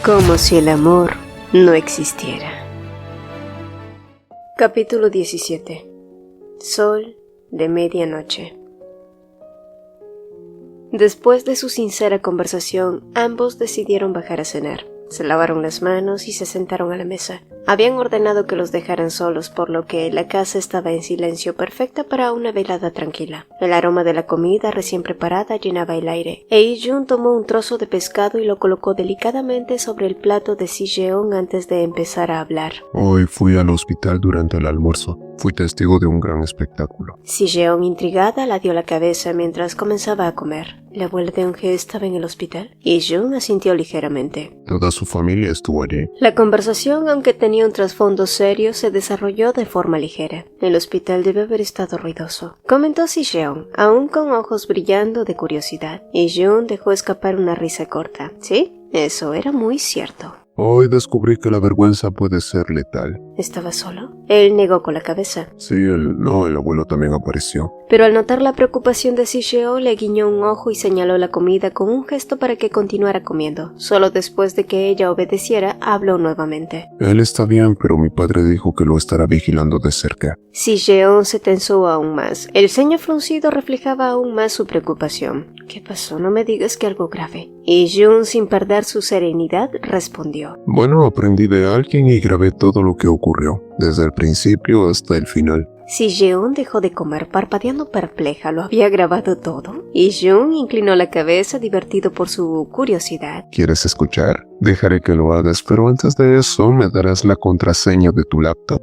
Como si el amor no existiera. Capítulo 17. Sol de medianoche. Después de su sincera conversación, ambos decidieron bajar a cenar. Se lavaron las manos y se sentaron a la mesa. Habían ordenado que los dejaran solos, por lo que la casa estaba en silencio, perfecta para una velada tranquila. El aroma de la comida recién preparada llenaba el aire. Jun tomó un trozo de pescado y lo colocó delicadamente sobre el plato de Si-jeon antes de empezar a hablar. Hoy fui al hospital durante el almuerzo. Fui testigo de un gran espectáculo. Si-jeon, intrigada, la dio la cabeza mientras comenzaba a comer. ¿La abuela de Eun-hye estaba en el hospital? Jun asintió ligeramente. Toda su familia estuvo allí. La conversación, aunque tenía un trasfondo serio, se desarrolló de forma ligera. El hospital debe haber estado ruidoso, comentó Si-jeon, aún con ojos brillando de curiosidad. Jun dejó escapar una risa corta. Sí, eso era muy cierto. Hoy descubrí que la vergüenza puede ser letal. ¿Estaba solo? Él negó con la cabeza. Sí, el abuelo también apareció. Pero al notar la preocupación de Si-jeon, le guiñó un ojo y señaló la comida con un gesto para que continuara comiendo. Solo después de que ella obedeciera, habló nuevamente. Él está bien, pero mi padre dijo que lo estará vigilando de cerca. Si-jeon se tensó aún más. El ceño fruncido reflejaba aún más su preocupación. ¿Qué pasó? No me digas que algo grave. Jun, sin perder su serenidad, respondió. Bueno, aprendí de alguien y grabé todo lo que ocurrió, desde el principio hasta el final. Si-jeon dejó de comer, parpadeando perpleja. ¿Lo había grabado todo? Jun inclinó la cabeza, divertido por su curiosidad. ¿Quieres escuchar? Dejaré que lo hagas, pero antes de eso me darás la contraseña de tu laptop.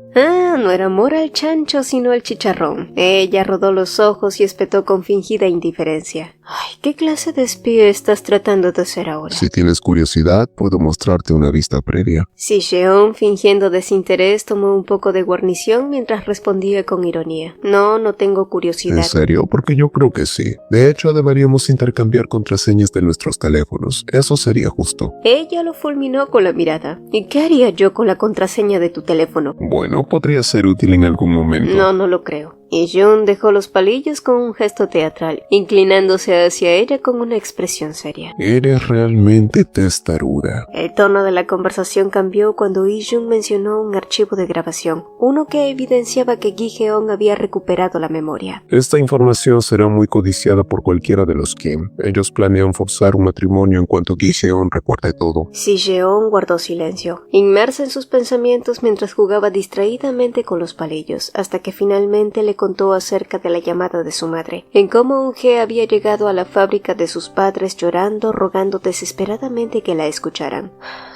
No era amor al chancho, sino al chicharrón. Ella rodó los ojos y espetó con fingida indiferencia. Ay, ¿qué clase de espía estás tratando de ser ahora? Si tienes curiosidad, puedo mostrarte una vista previa. Si-jeon, fingiendo desinterés, tomó un poco de guarnición mientras respondía con ironía. No tengo curiosidad. ¿En serio? Porque yo creo que sí. De hecho, deberíamos intercambiar contraseñas de nuestros teléfonos. Eso sería justo. Ella lo fulminó con la mirada. ¿Y qué haría yo con la contraseña de tu teléfono? Bueno, podría ser útil en algún momento. No lo creo. Jun dejó los palillos con un gesto teatral, inclinándose hacia ella con una expresión seria. Eres realmente testaruda. El tono de la conversación cambió cuando Jun mencionó un archivo de grabación, uno que evidenciaba que Gi-jeon había recuperado la memoria. Esta información será muy codiciada por cualquiera de los Kim. Ellos planean forzar un matrimonio en cuanto Gi-jeon recuerde todo. Si-jeon guardó silencio, inmersa en sus pensamientos mientras jugaba distraídamente con los palillos, hasta que finalmente le contó acerca de la llamada de su madre, en cómo Eun-hye había llegado a la fábrica de sus padres llorando, rogando desesperadamente que la escucharan.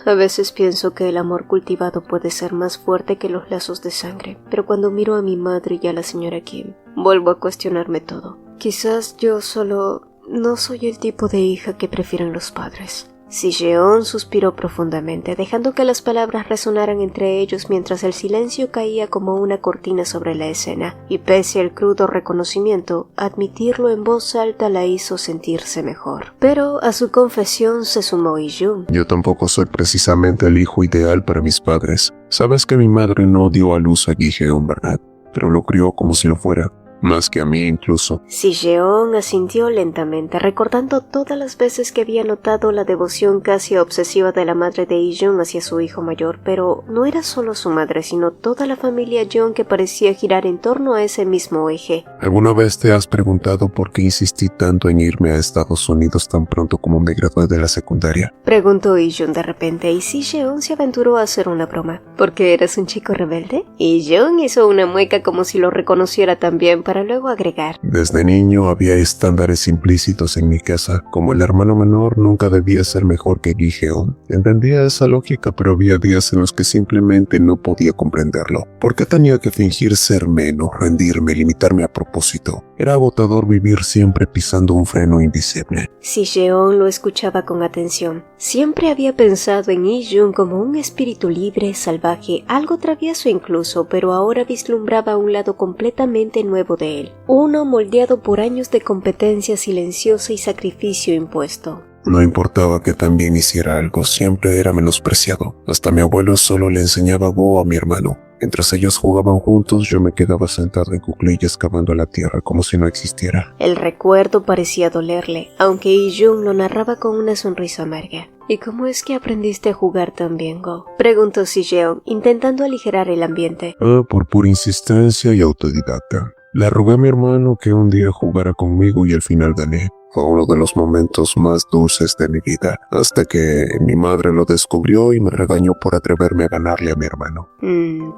A veces pienso que el amor cultivado puede ser más fuerte que los lazos de sangre, pero cuando miro a mi madre y a la señora Kim, vuelvo a cuestionarme todo. Quizás yo solo no soy el tipo de hija que prefieren los padres. Si-jeon suspiró profundamente, dejando que las palabras resonaran entre ellos mientras el silencio caía como una cortina sobre la escena, y pese al crudo reconocimiento, admitirlo en voz alta la hizo sentirse mejor. Pero a su confesión se sumó Jun. Yo tampoco soy precisamente el hijo ideal para mis padres. Sabes que mi madre no dio a luz a Gi-jeon, ¿verdad? Pero lo crió como si lo fuera. Más que a mí incluso. Si-jeon asintió lentamente, recordando todas las veces que había notado la devoción casi obsesiva de la madre de Jun hacia su hijo mayor, pero no era solo su madre, sino toda la familia Jeon que parecía girar en torno a ese mismo eje. ¿Alguna vez te has preguntado por qué insistí tanto en irme a Estados Unidos tan pronto como me gradué de la secundaria? Preguntó Jun de repente, y Si-jeon se aventuró a hacer una broma. ¿Por qué eras un chico rebelde? Jun hizo una mueca como si lo reconociera también, para luego agregar. Desde niño había estándares implícitos en mi casa, como el hermano menor nunca debía ser mejor que Gi-jeon. Entendía esa lógica, pero había días en los que simplemente no podía comprenderlo. ¿Por qué tenía que fingir ser menos, rendirme, limitarme a propósito? Era agotador vivir siempre pisando un freno invisible. Si-jeon lo escuchaba con atención. Siempre había pensado en Jun como un espíritu libre, salvaje, algo travieso incluso, pero ahora vislumbraba un lado completamente nuevo de él. Uno moldeado por años de competencia silenciosa y sacrificio impuesto. No importaba que también hiciera algo, siempre era menospreciado. Hasta mi abuelo solo le enseñaba Go a mi hermano. Mientras ellos jugaban juntos, yo me quedaba sentado en cuclillas cavando la tierra como si no existiera. El recuerdo parecía dolerle, aunque Jun lo narraba con una sonrisa amarga. ¿Y cómo es que aprendiste a jugar tan bien, Go? Preguntó Si-jeon, intentando aligerar el ambiente. Por pura insistencia y autodidacta. Le rogué a mi hermano que un día jugara conmigo y al final gané. Fue uno de los momentos más dulces de mi vida, hasta que mi madre lo descubrió y me regañó por atreverme a ganarle a mi hermano.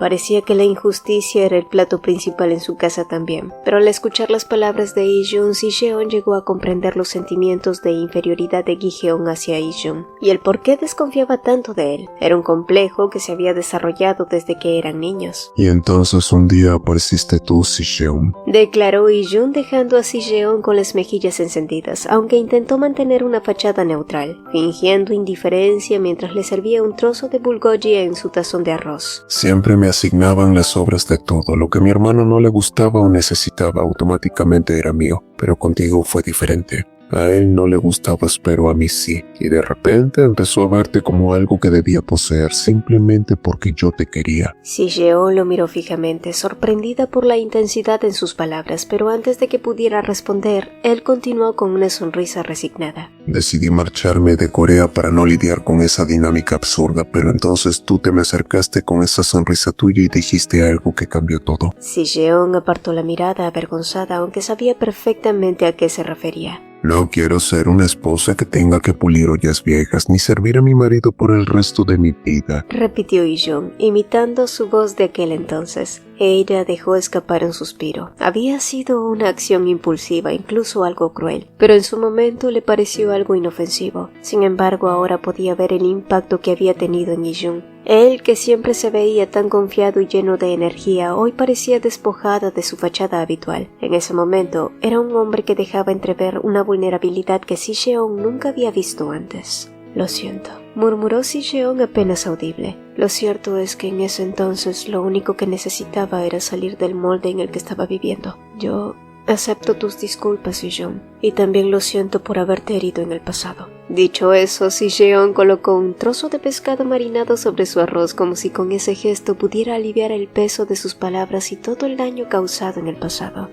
Parecía que la injusticia era el plato principal en su casa también, pero al escuchar las palabras de Ijun, Si-jeon llegó a comprender los sentimientos de inferioridad de Gi-jeon hacia Ijun, y el por qué desconfiaba tanto de él. Era un complejo que se había desarrollado desde que eran niños. Y entonces un día apareciste tú, Si-jeon, declaró Ijun, dejando a Si-jeon con las mejillas encendidas, aunque intentó mantener una fachada neutral, fingiendo indiferencia mientras le servía un trozo de bulgogi en su tazón de arroz. Siempre me asignaban las obras de todo. Lo que a mi hermano no le gustaba o necesitaba automáticamente era mío, pero contigo fue diferente. A él no le gustabas, pero a mí sí. Y de repente empezó a verte como algo que debía poseer simplemente porque yo te quería. Si-jeon lo miró fijamente, sorprendida por la intensidad en sus palabras, pero antes de que pudiera responder, él continuó con una sonrisa resignada. Decidí marcharme de Corea para no lidiar con esa dinámica absurda, pero entonces tú te me acercaste con esa sonrisa tuya y dijiste algo que cambió todo. Si-jeon apartó la mirada avergonzada, aunque sabía perfectamente a qué se refería. No quiero ser una esposa que tenga que pulir ollas viejas ni servir a mi marido por el resto de mi vida, repitió Ijun, imitando su voz de aquel entonces. Ella dejó escapar un suspiro. Había sido una acción impulsiva, incluso algo cruel, pero en su momento le pareció algo inofensivo. Sin embargo, ahora podía ver el impacto que había tenido en Ijun. Él, que siempre se veía tan confiado y lleno de energía, hoy parecía despojada de su fachada habitual. En ese momento, era un hombre que dejaba entrever una vulnerabilidad que Si-jeon nunca había visto antes. Lo siento, murmuró Si-jeon apenas audible. Lo cierto es que en ese entonces lo único que necesitaba era salir del molde en el que estaba viviendo. Yo acepto tus disculpas, Si-jeon, y también lo siento por haberte herido en el pasado. Dicho eso, Si-jeon colocó un trozo de pescado marinado sobre su arroz como si con ese gesto pudiera aliviar el peso de sus palabras y todo el daño causado en el pasado.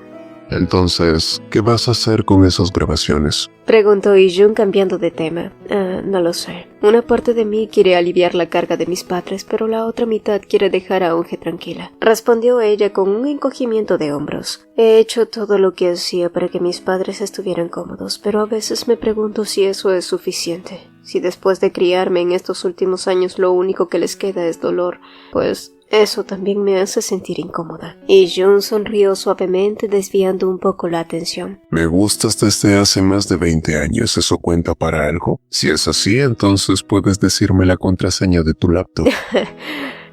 Entonces, ¿qué vas a hacer con esas grabaciones? Preguntó Ijun cambiando de tema. No lo sé. Una parte de mí quiere aliviar la carga de mis padres, pero la otra mitad quiere dejar a Eunje tranquila. Respondió ella con un encogimiento de hombros. He hecho todo lo que hacía para que mis padres estuvieran cómodos, pero a veces me pregunto si eso es suficiente. Si después de criarme en estos últimos años lo único que les queda es dolor, pues eso también me hace sentir incómoda. Ijun sonrió suavemente, desviando un poco la atención. Me gustas desde hace más de 20 años, ¿eso cuenta para algo? Si es así, entonces puedes decirme la contraseña de tu laptop.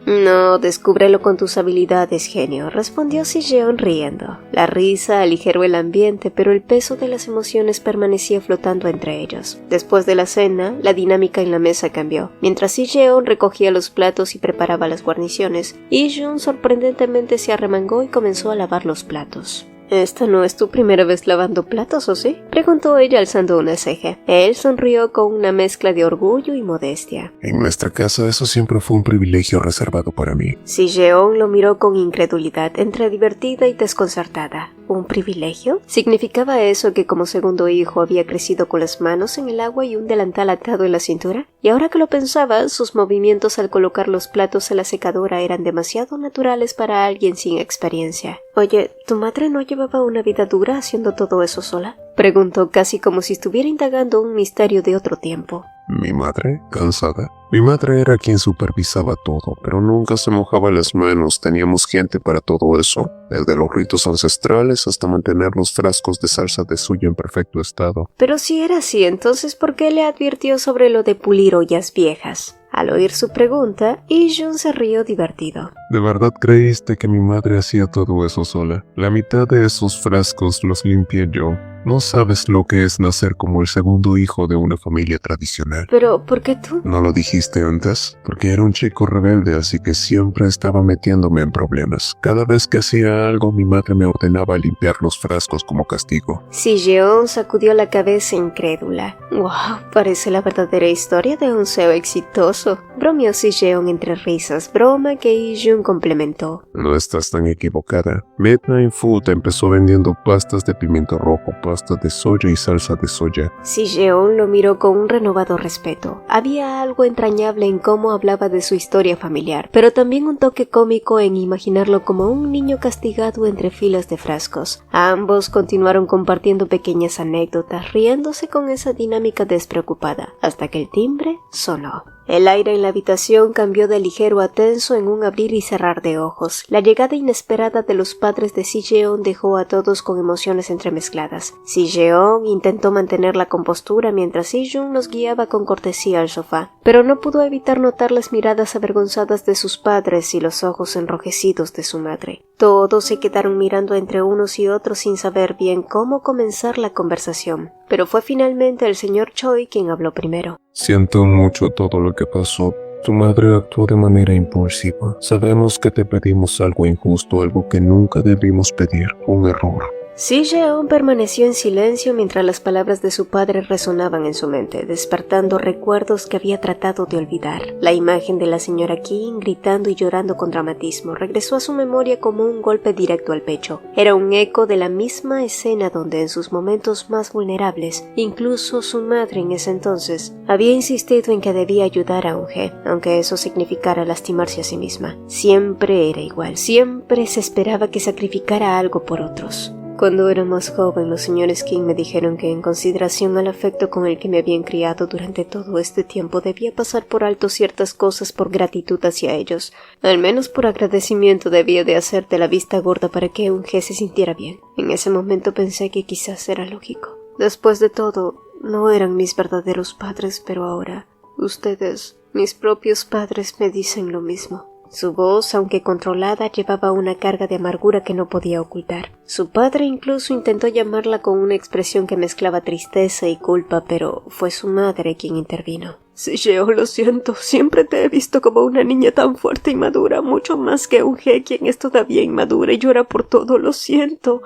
No, descúbrelo con tus habilidades, genio, respondió Si-jeon riendo. La risa aligeró el ambiente, pero el peso de las emociones permanecía flotando entre ellos. Después de la cena, la dinámica en la mesa cambió. Mientras Si-jeon recogía los platos y preparaba las guarniciones, Ijun sorprendentemente se arremangó y comenzó a lavar los platos. ¿Esta no es tu primera vez lavando platos, o sí? Preguntó ella alzando una ceja. Él sonrió con una mezcla de orgullo y modestia. En nuestra casa eso siempre fue un privilegio reservado para mí. Si-jeon lo miró con incredulidad, entre divertida y desconcertada. ¿Un privilegio? ¿Significaba eso que como segundo hijo había crecido con las manos en el agua y un delantal atado en la cintura? Y ahora que lo pensaba, sus movimientos al colocar los platos en la secadora eran demasiado naturales para alguien sin experiencia. Oye, ¿tu madre no llevaba una vida dura haciendo todo eso sola? Preguntó casi como si estuviera indagando un misterio de otro tiempo. ¿Mi madre? ¿Cansada? Mi madre era quien supervisaba todo, pero nunca se mojaba las manos. Teníamos gente para todo eso, desde los ritos ancestrales hasta mantener los frascos de salsa de soya en perfecto estado. Pero si era así, entonces ¿por qué le advirtió sobre lo de pulir ollas viejas? Al oír su pregunta, Ijun se rió divertido. ¿De verdad creíste que mi madre hacía todo eso sola? La mitad de esos frascos los limpié yo. No sabes lo que es nacer como el segundo hijo de una familia tradicional. Pero, ¿por qué tú? ¿No lo dijiste antes? Porque era un chico rebelde, así que siempre estaba metiéndome en problemas. Cada vez que hacía algo, mi madre me ordenaba limpiar los frascos como castigo. Si-jeon sacudió la cabeza incrédula. ¡Wow! Parece la verdadera historia de un CEO exitoso. Bromeó Si-jeon entre risas, broma que Ijun complementó. No estás tan equivocada. Midnight Food empezó vendiendo pastas de pimiento rojo, pastas pasta de soya y salsa de soya. Si Jeon lo miró con un renovado respeto. Había algo entrañable en cómo hablaba de su historia familiar, pero también un toque cómico en imaginarlo como un niño castigado entre filas de frascos. Ambos continuaron compartiendo pequeñas anécdotas, riéndose con esa dinámica despreocupada, hasta que el timbre sonó. El aire en la habitación cambió de ligero a tenso en un abrir y cerrar de ojos. La llegada inesperada de los padres de Si-jeon dejó a todos con emociones entremezcladas. Si-jeon intentó mantener la compostura mientras Si-jun nos guiaba con cortesía al sofá, pero no pudo evitar notar las miradas avergonzadas de sus padres y los ojos enrojecidos de su madre. Todos se quedaron mirando entre unos y otros sin saber bien cómo comenzar la conversación, pero fue finalmente el señor Choi quien habló primero. Siento mucho todo lo que pasó. Tu madre actuó de manera impulsiva. Sabemos que te pedimos algo injusto, algo que nunca debimos pedir, un error. Si-jeon permaneció en silencio mientras las palabras de su padre resonaban en su mente, despertando recuerdos que había tratado de olvidar. La imagen de la señora Kim gritando y llorando con dramatismo regresó a su memoria como un golpe directo al pecho. Era un eco de la misma escena donde en sus momentos más vulnerables, incluso su madre en ese entonces, había insistido en que debía ayudar a Eun-hye, aunque eso significara lastimarse a sí misma. Siempre era igual, siempre se esperaba que sacrificara algo por otros. Cuando era más joven, los señores Kim me dijeron que en consideración al afecto con el que me habían criado durante todo este tiempo debía pasar por alto ciertas cosas por gratitud hacia ellos. Al menos por agradecimiento debía de hacerte la vista gorda para que Eun-hye se sintiera bien. En ese momento pensé que quizás era lógico. Después de todo, no eran mis verdaderos padres, pero ahora, ustedes, mis propios padres, me dicen lo mismo. Su voz, aunque controlada, llevaba una carga de amargura que no podía ocultar. Su padre incluso intentó llamarla con una expresión que mezclaba tristeza y culpa, pero fue su madre quien intervino. Si-jeon, lo siento, siempre te he visto como una niña tan fuerte y madura, mucho más que Eun-hye, quien es todavía inmadura y llora por todo, lo siento.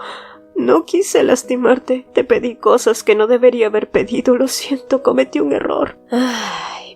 No quise lastimarte, te pedí cosas que no debería haber pedido, lo siento, cometí un error.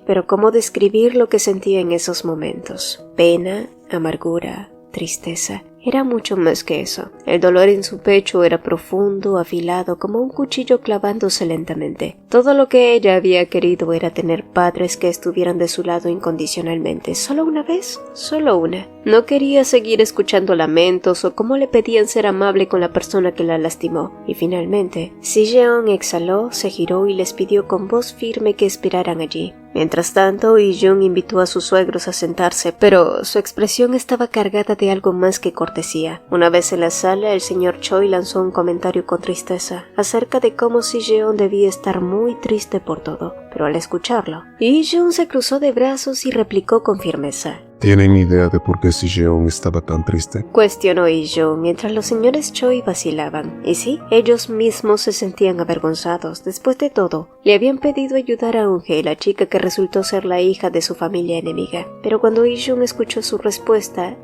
Pero ¿cómo describir lo que sentía en esos momentos? Pena, amargura, tristeza. Era mucho más que eso. El dolor en su pecho era profundo, afilado, como un cuchillo clavándose lentamente. Todo lo que ella había querido era tener padres que estuvieran de su lado incondicionalmente. ¿Solo una vez? Solo una. No quería seguir escuchando lamentos o cómo le pedían ser amable con la persona que la lastimó. Y finalmente, Si-jeon exhaló, se giró y les pidió con voz firme que esperaran allí. Mientras tanto, Yi-jun invitó a sus suegros a sentarse, pero su expresión estaba cargada de algo más que cortesía. Una vez en la sala, el señor Choi lanzó un comentario con tristeza acerca de cómo Si-jeon debía estar muy triste por todo, pero al escucharlo, Yi-jun se cruzó de brazos y replicó con firmeza. ¿Tienen idea de por qué Si-jeon estaba tan triste? Cuestionó Yi-jun mientras los señores Choi vacilaban. Y sí, ellos mismos se sentían avergonzados. Después de todo, le habían pedido ayudar a Eun-hye, la chica que resultó ser la hija de su familia enemiga. Pero cuando Yi-jun escuchó su respuesta,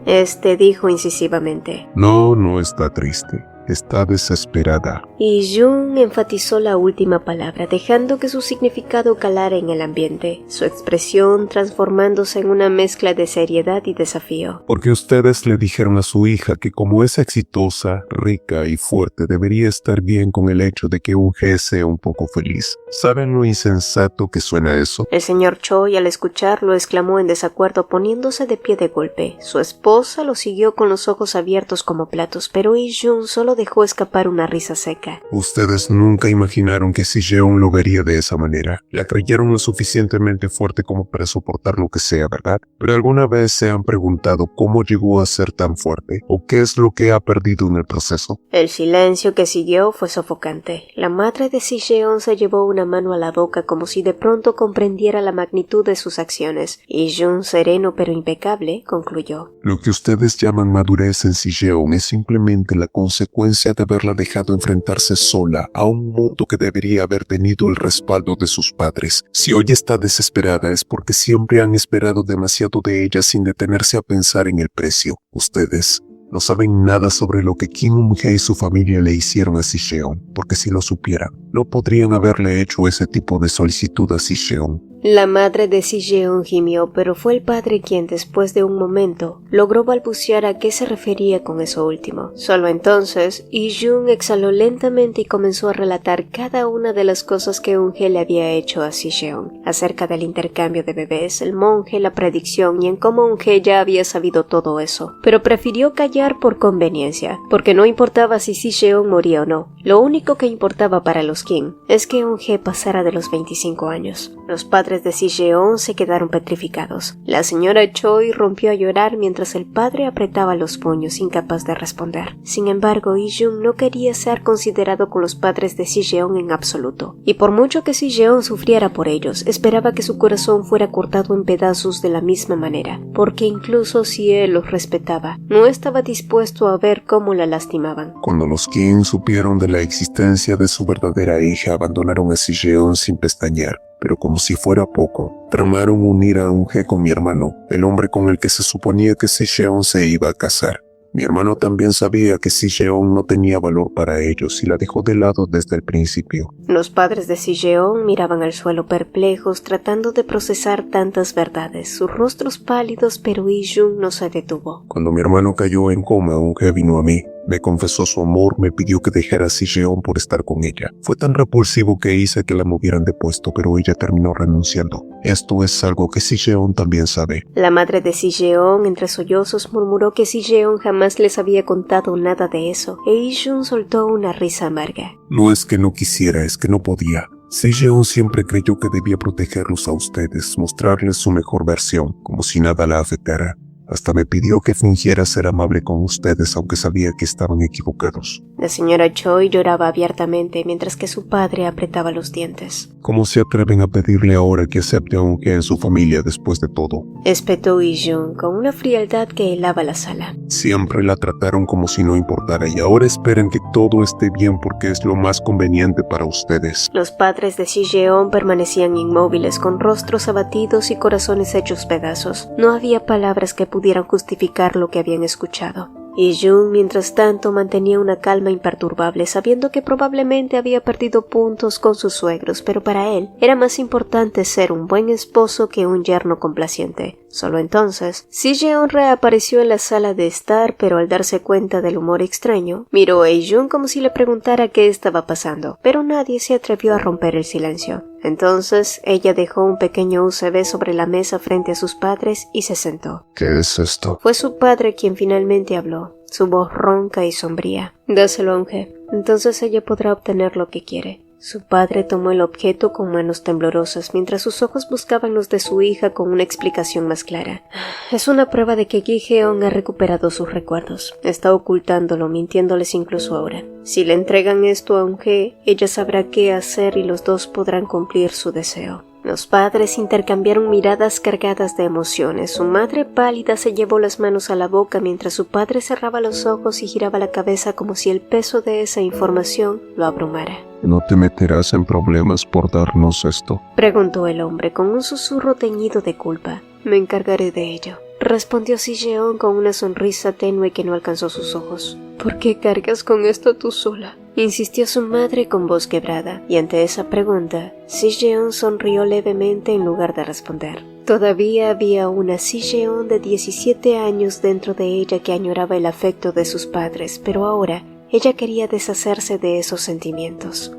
dijo incisivamente: No está triste. Está desesperada. Yi-jun enfatizó la última palabra, dejando que su significado calara en el ambiente, su expresión transformándose en una mezcla de seriedad y desafío. Porque ustedes le dijeron a su hija que como es exitosa, rica y fuerte, debería estar bien con el hecho de que Eun-hye sea un poco feliz. ¿Saben lo insensato que suena eso? El señor Choi, al escucharlo, exclamó en desacuerdo, poniéndose de pie de golpe. Su esposa lo siguió con los ojos abiertos como platos, pero Yi-jun solo dejó escapar una risa seca. Ustedes nunca imaginaron que Si-jeon lo vería de esa manera. La creyeron lo suficientemente fuerte como para soportar lo que sea, ¿verdad? Pero ¿alguna vez se han preguntado cómo llegó a ser tan fuerte? ¿O qué es lo que ha perdido en el proceso? El silencio que siguió fue sofocante. La madre de Si-jeon se llevó una mano a la boca como si de pronto comprendiera la magnitud de sus acciones. Y Jun, sereno pero impecable, concluyó: Lo que ustedes llaman madurez en Si-jeon es simplemente la consecuencia de haberla dejado enfrentarse sola a un mundo que debería haber tenido el respaldo de sus padres. Si hoy está desesperada es porque siempre han esperado demasiado de ella sin detenerse a pensar en el precio. Ustedes no saben nada sobre lo que Kim Eun-hye y su familia le hicieron a Si-jeon, porque si lo supieran, no podrían haberle hecho ese tipo de solicitud a Si-jeon. La madre de Si-jeon gimió, pero fue el padre quien, después de un momento, logró balbucear a qué se refería con eso último. Solo entonces, Ijun exhaló lentamente y comenzó a relatar cada una de las cosas que Eun-hye le había hecho a Si-jeon, acerca del intercambio de bebés, el monje, la predicción y en cómo Eun-hye ya había sabido todo eso. Pero prefirió callar por conveniencia, porque no importaba si Si-jeon moría o no. Lo único que importaba para los Kim es que Eun-hye pasara de los 25 años. Los padres de Si-jeon se quedaron petrificados. La señora Choi rompió a llorar mientras el padre apretaba los puños, incapaz de responder. Sin embargo, Ijun no quería ser considerado con los padres de Si-jeon en absoluto, y por mucho que Si-jeon sufriera por ellos, esperaba que su corazón fuera cortado en pedazos de la misma manera, porque incluso si él los respetaba, no estaba dispuesto a ver cómo la lastimaban. Cuando los Kim supieron de la existencia de su verdadera hija, abandonaron a Si-jeon sin pestañear. Pero como si fuera poco, tramaron unir a Eun-hye con mi hermano, el hombre con el que se suponía que Si-jeon se iba a casar. Mi hermano también sabía que Si-jeon no tenía valor para ellos y la dejó de lado desde el principio. Los padres de Si-jeon miraban al suelo perplejos, tratando de procesar tantas verdades, sus rostros pálidos, pero Ijun no se detuvo. Cuando mi hermano cayó en coma, Eun-hye vino a mí. Me confesó su amor, me pidió que dejara a Si-jeon por estar con ella. Fue tan repulsivo que hice que la movieran de puesto, pero ella terminó renunciando. Esto es algo que Si-jeon también sabe. La madre de Si-jeon, entre sollozos, murmuró que Si-jeon jamás les había contado nada de eso, e Ijun soltó una risa amarga. No es que no quisiera, es que no podía. Si-jeon siempre creyó que debía protegerlos a ustedes, mostrarles su mejor versión, como si nada la afectara. Hasta me pidió que fingiera ser amable con ustedes, aunque sabía que estaban equivocados. La señora Choi lloraba abiertamente mientras que su padre apretaba los dientes. ¿Cómo se atreven a pedirle ahora que acepte a Eun-hye en su familia después de todo? Espetó Ijun con una frialdad que helaba la sala. Siempre la trataron como si no importara y ahora esperen que todo esté bien porque es lo más conveniente para ustedes. Los padres de Si-jeon permanecían inmóviles con rostros abatidos y corazones hechos pedazos. No había palabras que pudieran justificar lo que habían escuchado. Ijun, mientras tanto, mantenía una calma imperturbable, sabiendo que probablemente había perdido puntos con sus suegros, pero para él era más importante ser un buen esposo que un yerno complaciente. Solo entonces, Si-jeon reapareció en la sala de estar, pero al darse cuenta del humor extraño, miró a Ijun como si le preguntara qué estaba pasando, pero nadie se atrevió a romper el silencio. Entonces, ella dejó un pequeño USB sobre la mesa frente a sus padres y se sentó. ¿Qué es esto? Fue su padre quien finalmente habló, su voz ronca y sombría. Dáselo a Eun-hye, entonces ella podrá obtener lo que quiere. Su padre tomó el objeto con manos temblorosas, mientras sus ojos buscaban los de su hija con una explicación más clara. Es una prueba de que Gi-heon ha recuperado sus recuerdos. Está ocultándolo, mintiéndoles incluso ahora. Si le entregan esto a Eun-hye, ella sabrá qué hacer y los dos podrán cumplir su deseo. Los padres intercambiaron miradas cargadas de emociones. Su madre pálida se llevó las manos a la boca mientras su padre cerraba los ojos y giraba la cabeza como si el peso de esa información lo abrumara. ¿No te meterás en problemas por darnos esto? Preguntó el hombre con un susurro teñido de culpa. Me encargaré de ello, respondió Si-jeon con una sonrisa tenue que no alcanzó sus ojos. ¿Por qué cargas con esto tú sola?, insistió su madre con voz quebrada, y ante esa pregunta, Si-jeon sonrió levemente en lugar de responder. Todavía había una Si-jeon de 17 años dentro de ella que añoraba el afecto de sus padres, pero ahora ella quería deshacerse de esos sentimientos.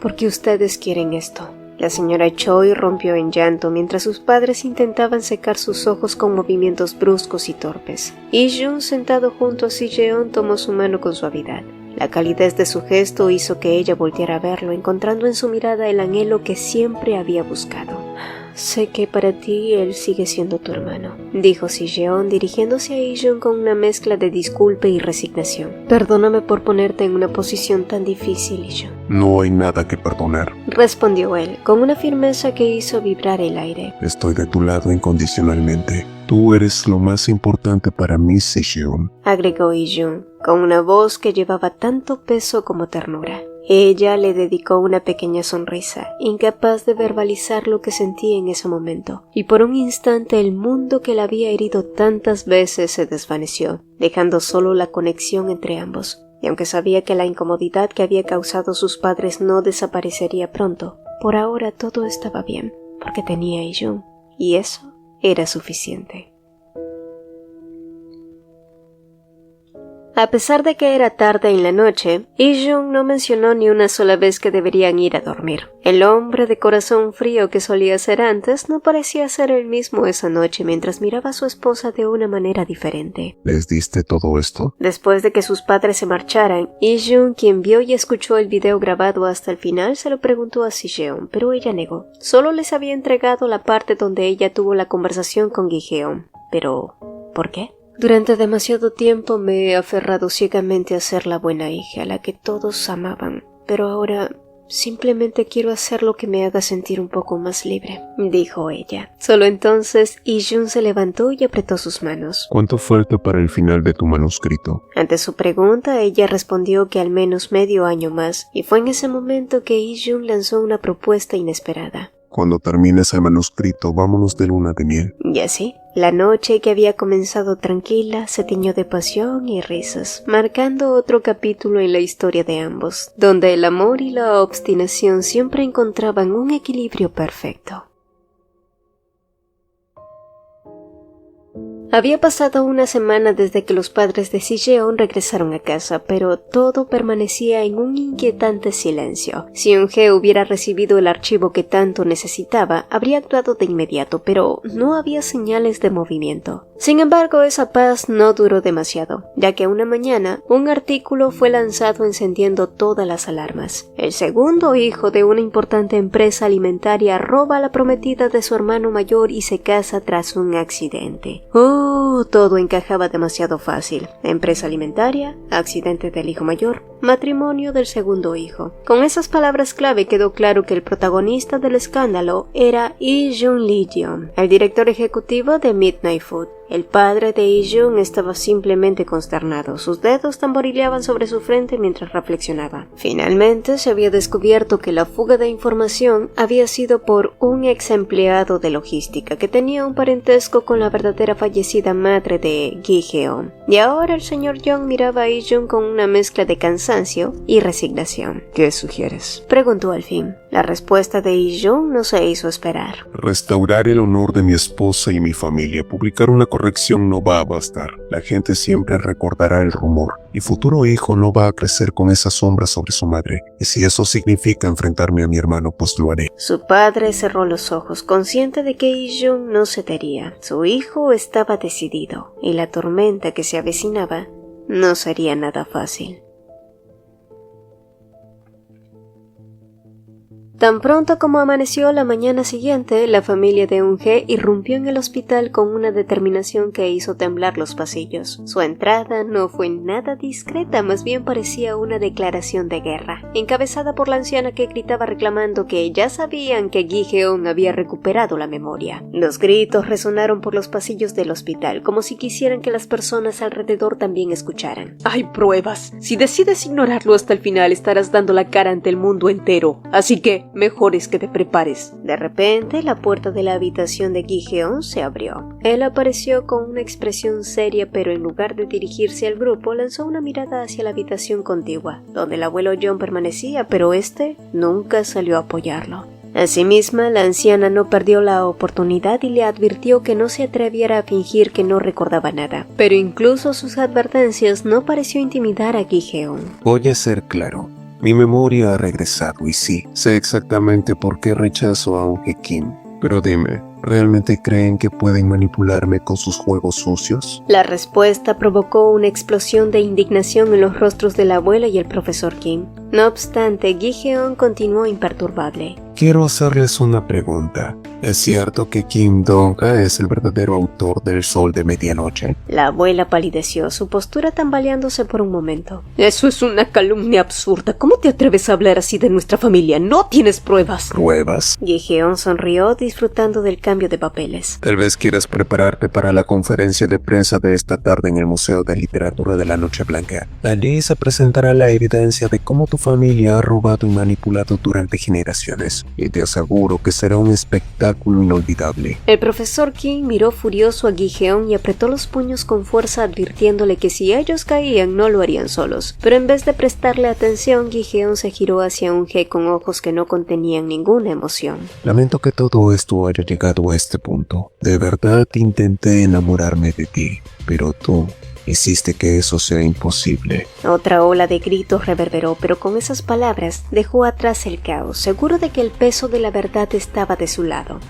¿Por qué ustedes quieren esto? La señora Choi rompió en llanto mientras sus padres intentaban secar sus ojos con movimientos bruscos y torpes. Ijun, sentado junto a Si-jeon, tomó su mano con suavidad. La calidez de su gesto hizo que ella volteara a verlo, encontrando en su mirada el anhelo que siempre había buscado. Sé que para ti él sigue siendo tu hermano, dijo Si-jeon dirigiéndose a Ijun con una mezcla de disculpa y resignación. Perdóname por ponerte en una posición tan difícil, Ijun. No hay nada que perdonar, respondió él, con una firmeza que hizo vibrar el aire. Estoy de tu lado incondicionalmente. Tú eres lo más importante para mí, Si-jeon, agregó Ijun, con una voz que llevaba tanto peso como ternura. Ella le dedicó una pequeña sonrisa, incapaz de verbalizar lo que sentía en ese momento, y por un instante el mundo que la había herido tantas veces se desvaneció, dejando solo la conexión entre ambos. Y aunque sabía que la incomodidad que había causado sus padres no desaparecería pronto, por ahora todo estaba bien. porque tenía a Ijun, y eso era suficiente. A pesar de que era tarde en la noche, Ijun no mencionó ni una sola vez que deberían ir a dormir. El hombre de corazón frío que solía ser antes no parecía ser el mismo esa noche mientras miraba a su esposa de una manera diferente. ¿Les diste todo esto? Después de que sus padres se marcharan, Ijun, quien vio y escuchó el video grabado hasta el final, se lo preguntó a Si-jeon, pero ella negó. Solo les había entregado la parte donde ella tuvo la conversación con Gi-jeon. Pero, ¿por qué? Durante demasiado tiempo me he aferrado ciegamente a ser la buena hija, a la que todos amaban, pero ahora simplemente quiero hacer lo que me haga sentir un poco más libre, dijo ella. Solo entonces Ijun se levantó y apretó sus manos. ¿Cuánto falta para el final de tu manuscrito? Ante su pregunta, ella respondió que al menos medio año más, y fue en ese momento que Ijun lanzó una propuesta inesperada. Cuando termines el manuscrito, vámonos de luna de miel. Y así, la noche que había comenzado tranquila se tiñó de pasión y risas, marcando otro capítulo en la historia de ambos, donde el amor y la obstinación siempre encontraban un equilibrio perfecto. Había pasado una semana desde que los padres de Si-jeon regresaron a casa, pero todo permanecía en un inquietante silencio. Si Eun-hye hubiera recibido el archivo que tanto necesitaba, habría actuado de inmediato, pero no había señales de movimiento. Sin embargo, esa paz no duró demasiado, ya que una mañana un artículo fue lanzado encendiendo todas las alarmas. El segundo hijo de una importante empresa alimentaria roba a la prometida de su hermano mayor y se casa tras un accidente. Todo encajaba demasiado fácil. Empresa alimentaria, accidente del hijo mayor, matrimonio del segundo hijo. Con esas palabras clave quedó claro que el protagonista del escándalo era Ijun Lee-jeon, el director ejecutivo de Midnight Food. El padre de Ijun estaba simplemente consternado. Sus dedos tamborileaban sobre su frente mientras reflexionaba. Finalmente se había descubierto que la fuga de información había sido por un ex empleado de logística que tenía un parentesco con la verdadera fallecida madre de Gi-jeon. Y ahora el señor Young miraba a Ijun con una mezcla de cansancio y resignación. ¿Qué sugieres?, preguntó al fin. La respuesta de Ijun no se hizo esperar. Restaurar el honor de mi esposa y mi familia. Publicar una corrección no va a bastar. La gente siempre recordará el rumor. Mi futuro hijo no va a crecer con esa sombra sobre su madre. Y si eso significa enfrentarme a mi hermano, pues lo haré. Su padre cerró los ojos, consciente de que Ijun no cedería. Su hijo estaba decidido, y la tormenta que se avecinaba no sería nada fácil. Tan pronto como amaneció la mañana siguiente, la familia de Eun-hye irrumpió en el hospital con una determinación que hizo temblar los pasillos. Su entrada no fue nada discreta, más bien parecía una declaración de guerra, encabezada por la anciana que gritaba reclamando que ya sabían que Gi-jeon había recuperado la memoria. Los gritos resonaron por los pasillos del hospital, como si quisieran que las personas alrededor también escucharan. Hay pruebas. Si decides ignorarlo hasta el final, estarás dando la cara ante el mundo entero. Así que mejor es que te prepares. De repente, la puerta de la habitación de Gi-jeon se abrió. Él apareció con una expresión seria, pero en lugar de dirigirse al grupo, lanzó una mirada hacia la habitación contigua, donde el abuelo John permanecía, pero este nunca salió a apoyarlo. Asimismo, la anciana no perdió la oportunidad y le advirtió que no se atreviera a fingir que no recordaba nada. Pero incluso sus advertencias no pareció intimidar a Gi-jeon. Voy a ser claro. Mi memoria ha regresado y sí, sé exactamente por qué rechazo a Eun-hye Kim. Pero dime, ¿realmente creen que pueden manipularme con sus juegos sucios? La respuesta provocó una explosión de indignación en los rostros de la abuela y el profesor Kim. No obstante, Gi-jeon continuó imperturbable. Quiero hacerles una pregunta. ¿Es cierto que Kim Dong-ha es el verdadero autor del Sol de Medianoche? La abuela palideció, su postura tambaleándose por un momento. Eso es una calumnia absurda. ¿Cómo te atreves a hablar así de nuestra familia? No tienes pruebas. ¿Pruebas? Gi-jeon sonrió, disfrutando del cambio de papeles. Tal vez quieras prepararte para la conferencia de prensa de esta tarde en el Museo de Literatura de la Noche Blanca. Allí se presentará la evidencia de cómo tu familia ha robado y manipulado durante generaciones. Y te aseguro que será un espectáculo espectáculo inolvidable. El profesor Kim miró furioso a Gi-heon y apretó los puños con fuerza advirtiéndole que si ellos caían no lo harían solos. Pero en vez de prestarle atención, Gi-heon se giró hacia Un-hye con ojos que no contenían ninguna emoción. Lamento que todo esto haya llegado a este punto. De verdad intenté enamorarme de ti, pero tú hiciste que eso sea imposible. Otra ola de gritos reverberó, pero con esas palabras dejó atrás el caos, seguro de que el peso de la verdad estaba de su lado.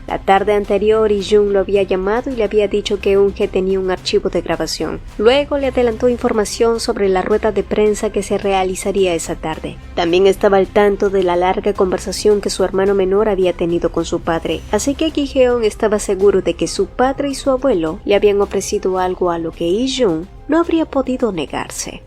La tarde anterior, Ijun lo había llamado y le había dicho que Un-hye tenía un archivo de grabación. Luego le adelantó información sobre la rueda de prensa que se realizaría esa tarde. También estaba al tanto de la larga conversación que su hermano menor había tenido con su padre, así que Gi-heon estaba seguro de que su padre y su abuelo le habían ofrecido algo a lo que Ijun no habría podido negarse.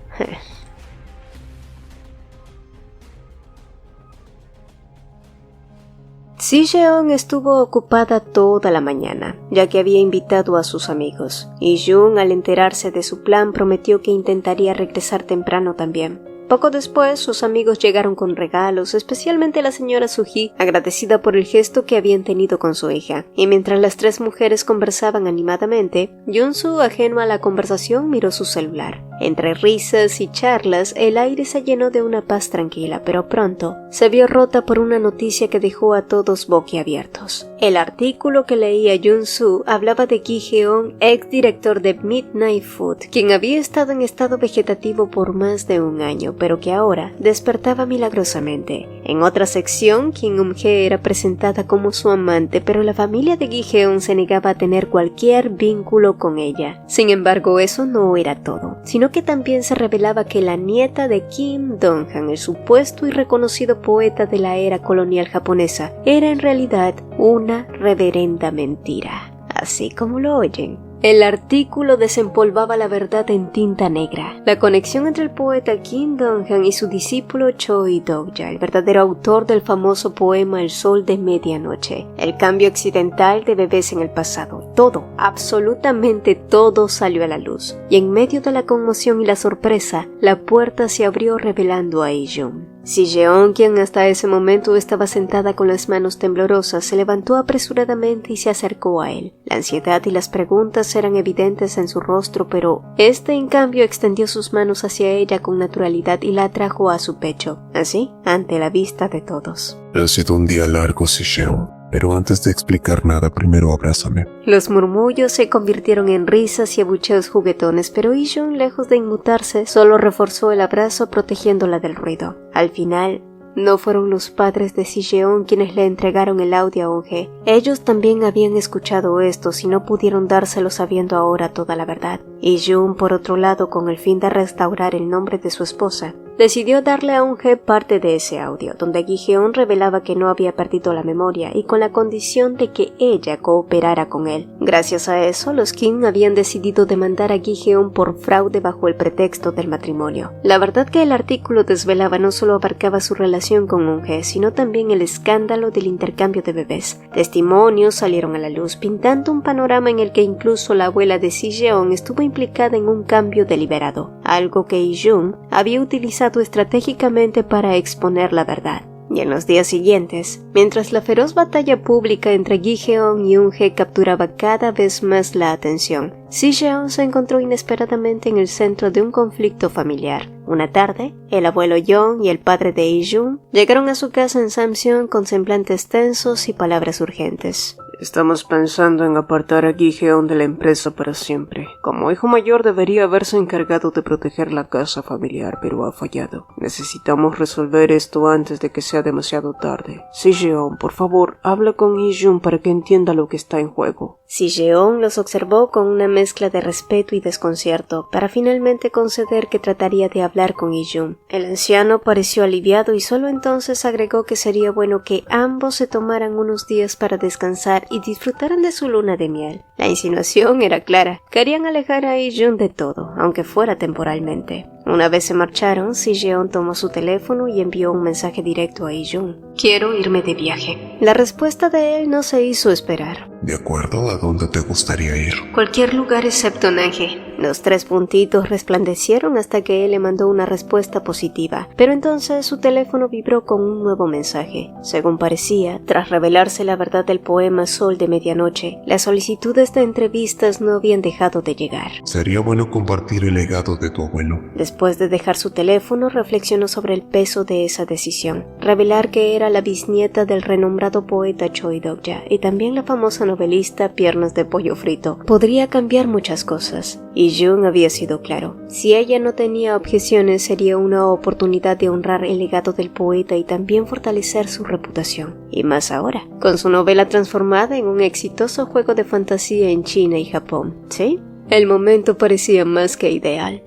Si-jeon estuvo ocupada toda la mañana, ya que había invitado a sus amigos, y Jun, al enterarse de su plan, prometió que intentaría regresar temprano también. Poco después, sus amigos llegaron con regalos, especialmente la señora Suji, agradecida por el gesto que habían tenido con su hija. Y mientras las tres mujeres conversaban animadamente, Jun-soo, ajeno a la conversación, miró su celular. Entre risas y charlas, el aire se llenó de una paz tranquila, pero pronto se vio rota por una noticia que dejó a todos boquiabiertos. El artículo que leía Jun-soo hablaba de Gi-heon, ex-director de Midnight Food, quien había estado en estado vegetativo por más de un año, pero que ahora despertaba milagrosamente. En otra sección, Kim Um-hye era presentada como su amante, pero la familia de Gi-heon se negaba a tener cualquier vínculo con ella. Sin embargo, eso no era todo, sino que también se revelaba que la nieta de Kim Dong-han, el supuesto y reconocido poeta de la era colonial japonesa, era en realidad una reverenda mentira. Así como lo oyen. El artículo desempolvaba la verdad en tinta negra. La conexión entre el poeta Kim Dong-han y su discípulo Choi Dok-ja, el verdadero autor del famoso poema El sol de medianoche. El cambio accidental de bebés en el pasado. Todo, absolutamente todo salió a la luz. Y en medio de la conmoción y la sorpresa, la puerta se abrió revelando a Ijun. Si-jeon, quien hasta ese momento estaba sentada con las manos temblorosas, se levantó apresuradamente y se acercó a él. La ansiedad y las preguntas eran evidentes en su rostro, pero este en cambio extendió sus manos hacia ella con naturalidad y la atrajo a su pecho, así, ante la vista de todos. Ha sido un día largo, Si-jeon, pero antes de explicar nada, primero abrázame. Los murmullos se convirtieron en risas y abucheos juguetones, pero Ijun, lejos de inmutarse, solo reforzó el abrazo protegiéndola del ruido. Al final, no fueron los padres de Si-jeon quienes le entregaron el audio a Un-hye. Ellos también habían escuchado esto y no pudieron dárselo sabiendo ahora toda la verdad. Ijun, por otro lado, con el fin de restaurar el nombre de su esposa, decidió darle a Un-hye parte de ese audio, donde Gi-heon revelaba que no había perdido la memoria y con la condición de que ella cooperara con él. Gracias a eso, los Kim habían decidido demandar a Gi-heon por fraude bajo el pretexto del matrimonio. La verdad que el artículo desvelaba no solo abarcaba su relación con Un-hye, sino también el escándalo del intercambio de bebés. Testimonios salieron a la luz, pintando un panorama en el que incluso la abuela de Si-jeon estuvo implicada en un cambio deliberado, algo que Ijun había utilizado estratégicamente para exponer la verdad. Y en los días siguientes, mientras la feroz batalla pública entre Gi-heon y Un-hye capturaba cada vez más la atención, Si-jeon se encontró inesperadamente en el centro de un conflicto familiar. Una tarde, el abuelo Young y el padre de Ijun llegaron a su casa en Samseong con semblantes tensos y palabras urgentes. Estamos pensando en apartar a Gi-heon de la empresa para siempre. Como hijo mayor debería haberse encargado de proteger la casa familiar, pero ha fallado. Necesitamos resolver esto antes de que sea demasiado tarde. Si-jeon, por favor, habla con Ijun para que entienda lo que está en juego. Si-jeon los observó con una mezcla de respeto y desconcierto, para finalmente conceder que trataría de hablar con Ijun. El anciano pareció aliviado y solo entonces agregó que sería bueno que ambos se tomaran unos días para descansar y disfrutaran de su luna de miel. La insinuación era clara. Querían alejar a Ijun de todo, aunque fuera temporalmente. Una vez se marcharon, Si-jeon tomó su teléfono y envió un mensaje directo a Ijun. «Quiero irme de viaje». La respuesta de él no se hizo esperar. ¿De acuerdo? ¿A dónde te gustaría ir? «Cualquier lugar excepto Nange». Los 3 puntitos resplandecieron hasta que él le mandó una respuesta positiva, pero entonces su teléfono vibró con un nuevo mensaje. Según parecía, tras revelarse la verdad del poema Sol de Medianoche, las solicitudes de entrevistas no habían dejado de llegar. Sería bueno compartir el legado de tu abuelo. Después de dejar su teléfono, reflexionó sobre el peso de esa decisión. Revelar que era la bisnieta del renombrado poeta Choi Dok-ja y también la famosa novelista Piernas de Pollo Frito podría cambiar muchas cosas. Y Jung había sido claro. Si ella no tenía objeciones, sería una oportunidad de honrar el legado del poeta y también fortalecer su reputación. Y más ahora, con su novela transformada en un exitoso juego de fantasía en China y Japón. ¿Sí? El momento parecía más que ideal.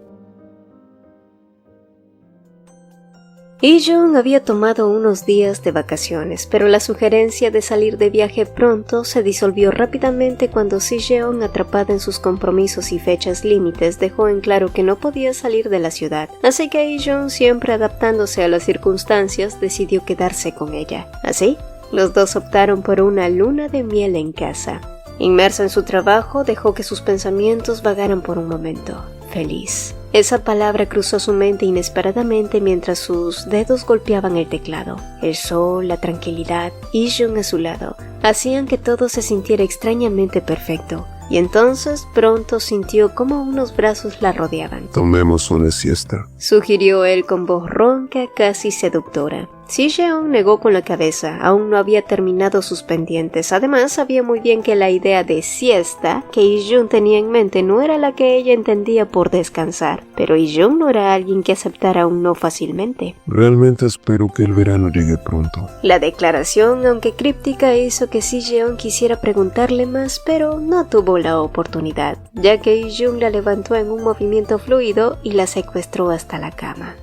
Ijun había tomado unos días de vacaciones, pero la sugerencia de salir de viaje pronto se disolvió rápidamente cuando Si-jeon, atrapada en sus compromisos y fechas límites, dejó en claro que no podía salir de la ciudad. Así que Ijun, siempre adaptándose a las circunstancias, decidió quedarse con ella. Así, los dos optaron por una luna de miel en casa. Inmersa en su trabajo, dejó que sus pensamientos vagaran por un momento. Feliz. Esa palabra cruzó su mente inesperadamente mientras sus dedos golpeaban el teclado. El sol, la tranquilidad, Ijun a su lado, hacían que todo se sintiera extrañamente perfecto. Y entonces pronto sintió como unos brazos la rodeaban. Tomemos una siesta, sugirió él con voz ronca, casi seductora. Si-jeon negó con la cabeza, aún no había terminado sus pendientes. Además, sabía muy bien que la idea de siesta que Ijun tenía en mente no era la que ella entendía por descansar. Pero Ijun no era alguien que aceptara un no fácilmente. Realmente espero que el verano llegue pronto. La declaración, aunque críptica, hizo que Si-jeon quisiera preguntarle más, pero no tuvo la oportunidad, ya que Ijun la levantó en un movimiento fluido y la secuestró hasta la cama.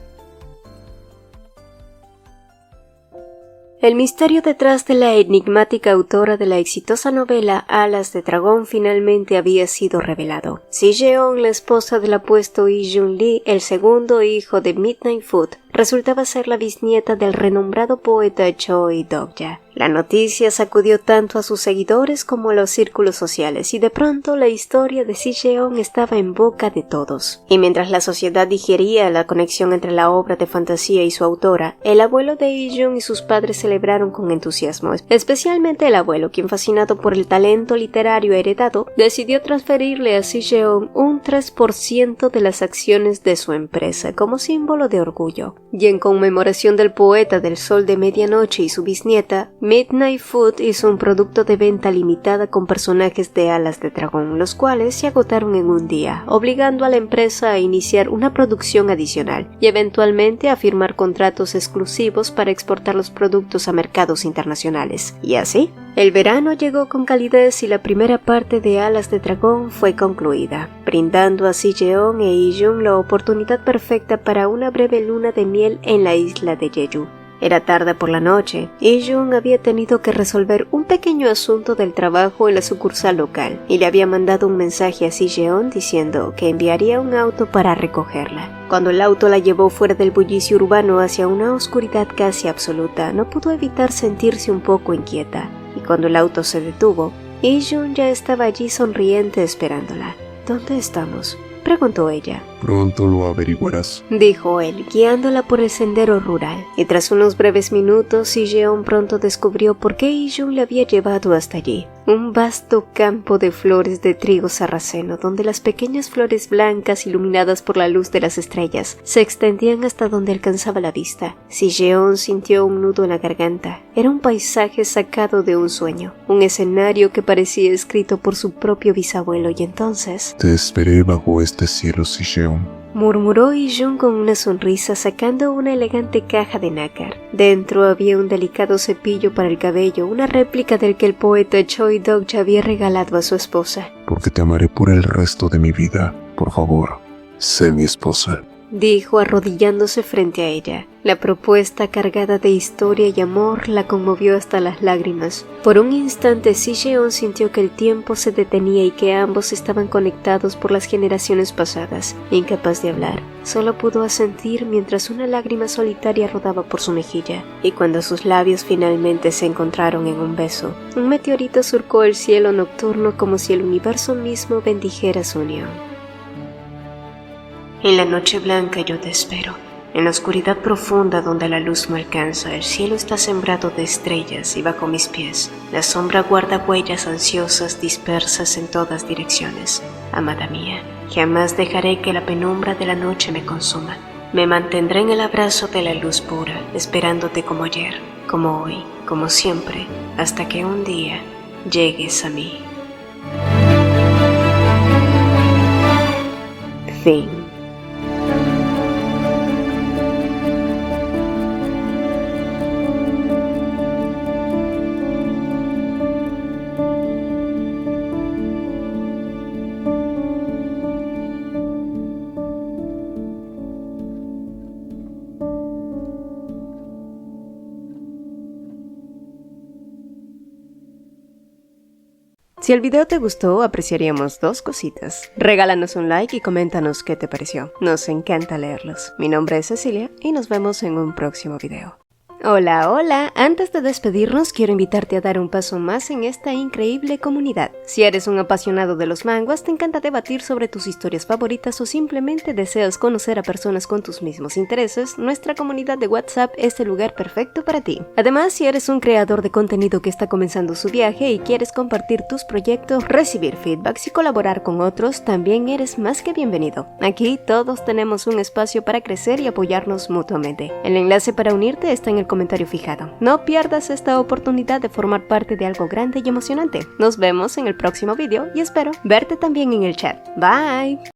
El misterio detrás de la enigmática autora de la exitosa novela Alas de Dragón finalmente había sido revelado. Si-jeon, la esposa del apuesto Ijun Lee, el segundo hijo de Midnight Food, resultaba ser la bisnieta del renombrado poeta Choi Dok-ja. La noticia sacudió tanto a sus seguidores como a los círculos sociales, y de pronto la historia de Si-jeon estaba en boca de todos. Y mientras la sociedad digería la conexión entre la obra de fantasía y su autora, el abuelo de Ijun y sus padres celebraron con entusiasmo, especialmente el abuelo, quien, fascinado por el talento literario heredado, decidió transferirle a Si-jeon un 3% de las acciones de su empresa como símbolo de orgullo. Y en conmemoración del poeta del Sol de Medianoche y su bisnieta, Midnight Food hizo un producto de venta limitada con personajes de Alas de Dragón, los cuales se agotaron en un día, obligando a la empresa a iniciar una producción adicional y eventualmente a firmar contratos exclusivos para exportar los productos a mercados internacionales. Y así, el verano llegó con calidez y la primera parte de Alas de Dragón fue concluida, brindando a Si-jeon e Ijun la oportunidad perfecta para una breve luna de miel en la isla de Jeju. Era tarde por la noche. Ijun había tenido que resolver un pequeño asunto del trabajo en la sucursal local y le había mandado un mensaje a Si-jeon diciendo que enviaría un auto para recogerla. Cuando el auto la llevó fuera del bullicio urbano hacia una oscuridad casi absoluta, no pudo evitar sentirse un poco inquieta. Y cuando el auto se detuvo, Ijun ya estaba allí sonriente esperándola. ¿Dónde estamos?, preguntó ella. Pronto lo averiguarás, dijo él, guiándola por el sendero rural. Y tras unos breves minutos, Si-jeon pronto descubrió por qué Ijun le había llevado hasta allí. Un vasto campo de flores de trigo sarraceno, donde las pequeñas flores blancas iluminadas por la luz de las estrellas se extendían hasta donde alcanzaba la vista. Si-jeon sintió un nudo en la garganta. Era un paisaje sacado de un sueño, un escenario que parecía escrito por su propio bisabuelo, y entonces... Te esperé bajo este cielo, Si-jeon, murmuró Ijun con una sonrisa, sacando una elegante caja de nácar. Dentro había un delicado cepillo para el cabello, una réplica del que el poeta Choi Dok-ja había regalado a su esposa. Porque te amaré por el resto de mi vida. Por favor, sé mi esposa, dijo arrodillándose frente a ella. La propuesta cargada de historia y amor la conmovió hasta las lágrimas. Por un instante, Si Yeon sintió que el tiempo se detenía y que ambos estaban conectados por las generaciones pasadas. Incapaz de hablar, solo pudo asentir mientras una lágrima solitaria rodaba por su mejilla. Y cuando sus labios finalmente se encontraron en un beso, un meteorito surcó el cielo nocturno como si el universo mismo bendijera su unión. En la noche blanca yo te espero. En la oscuridad profunda donde la luz no alcanza, el cielo está sembrado de estrellas y bajo mis pies la sombra guarda huellas ansiosas dispersas en todas direcciones. Amada mía, jamás dejaré que la penumbra de la noche me consuma. Me mantendré en el abrazo de la luz pura, esperándote como ayer, como hoy, como siempre, hasta que un día llegues a mí. Fin. Si el video te gustó, apreciaríamos dos cositas. Regálanos un like y coméntanos qué te pareció. Nos encanta leerlos. Mi nombre es Cecilia y nos vemos en un próximo video. Hola, hola. Antes de despedirnos, quiero invitarte a dar un paso más en esta increíble comunidad. Si eres un apasionado de los manguas, te encanta debatir sobre tus historias favoritas o simplemente deseas conocer a personas con tus mismos intereses, nuestra comunidad de WhatsApp es el lugar perfecto para ti. Además, si eres un creador de contenido que está comenzando su viaje y quieres compartir tus proyectos, recibir feedbacks y colaborar con otros, también eres más que bienvenido. Aquí todos tenemos un espacio para crecer y apoyarnos mutuamente. El enlace para unirte está en el comentario fijado. No pierdas esta oportunidad de formar parte de algo grande y emocionante. Nos vemos en el próximo video y espero verte también en el chat. Bye.